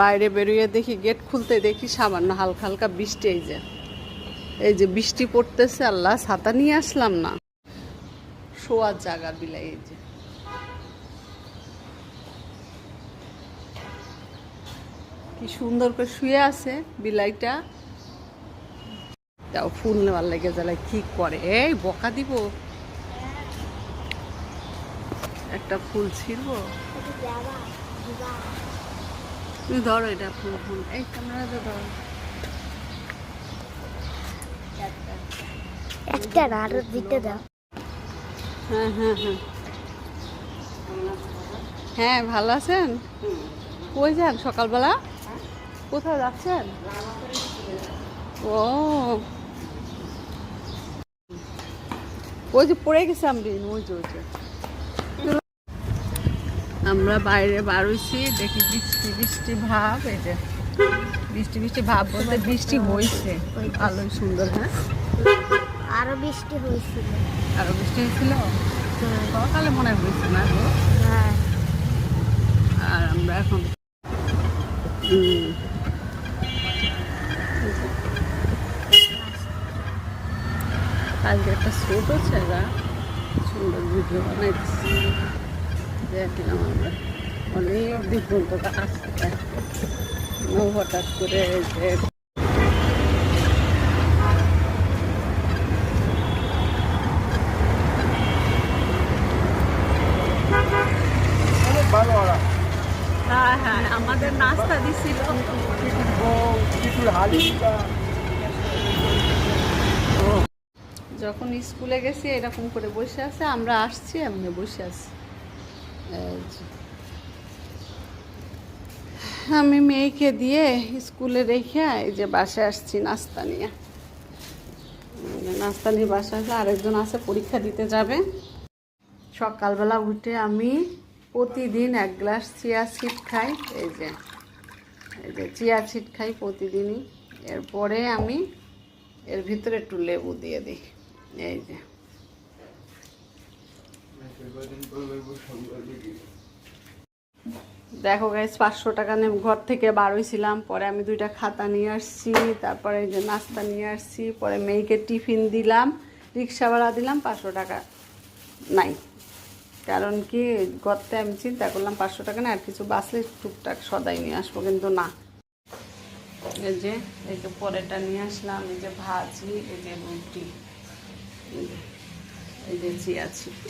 বাইরে বেরিয়ে দেখি, গেট খুলতে দেখি সামান্য হালকা হালকা বৃষ্টি। এই যে বৃষ্টি পড়তেছে, আল্লাহ ছাতা নিয়ে আসলাম না। শোয়ার জায়গা বিলাই, এই যে কি সুন্দর করে শুয়ে আছে বিলাইটা। তাও ফুল নেওয়ার লেগে জ্বালায় কি করে, এই বকা দিব। একটা ফুল ছিড়ব, তুমি ধরো এটা ফুল ফুল, এই ক্যামেরাতে ধরো। একটা আরো দিতে দাও। হ্যাঁ হ্যাঁ হ্যাঁ হ্যাঁ, ভালো আছেন? কই যান সকালবেলা? কোথায় যাচ্ছেন? ও, ওই যে পড়ে গেছে আমি, ওই যে আমরা বাইরে বার হইছি, দেখি বৃষ্টি বৃষ্টি ভাব। এই যে বৃষ্টি বৃষ্টি ভাব বলতে বৃষ্টি হয়েছে, ভালোই সুন্দর। হ্যাঁ, আরো বৃষ্টি হয়েছিল। আরো বৃষ্টি হয়েছিল সকালে মনে হয়েছে না গো? হ্যাঁ। আর আমরা এখন আজকে একটা ছোট ছেলেরা সুন্দর ভিডিও বানাইছি, দেখলাম আমরা অনেক দিন পর্যন্ত আসতে হঠাৎ করে যে হ্যাঁ হ্যাঁ আমাদের নাস্তা দিছিল। যখন স্কুলে গেছি এরকম করে বসে আছে, আমরা আসছি এমনি বসে আছি। আমি মেয়েকে দিয়ে স্কুলে রেখে এই যে বাসায় আসছি নাস্তা নিয়ে। নাস্তা নিয়ে বাসায় আসলে আরেকজন আছে পরীক্ষা দিতে যাবে। সকালবেলা উঠে আমি প্রতিদিন 1 গ্লাস চিয়া সিড খাই। এই যে চিয়া সিড খাই প্রতিদিনই। এরপরে আমি এর ভিতরে একটু লেবু দিয়ে দিই। এই যে দেখো গাইস, 500 টাকা নিয়ে ঘর থেকে বার হয়েছিলাম। পরে আমি 2টা খাতা নিয়ে আসছি, তারপরে এই যে নাস্তা নিয়ে আসছি, পরে মেয়েকে টিফিন দিলাম, রিক্সা ভাড়া দিলাম, 500 টাকা নাই। কারণ কি ঘরতে আমি চিন্তা করলাম 500 টাকা না, আর কিছু বাঁচলে টুকটাক সদাই নিয়ে আসবো, কিন্তু না। এই যে পরেটা নিয়ে আসলাম, এই যে ভাজি, এই যে রুটি, এই যে চিয়া সিড।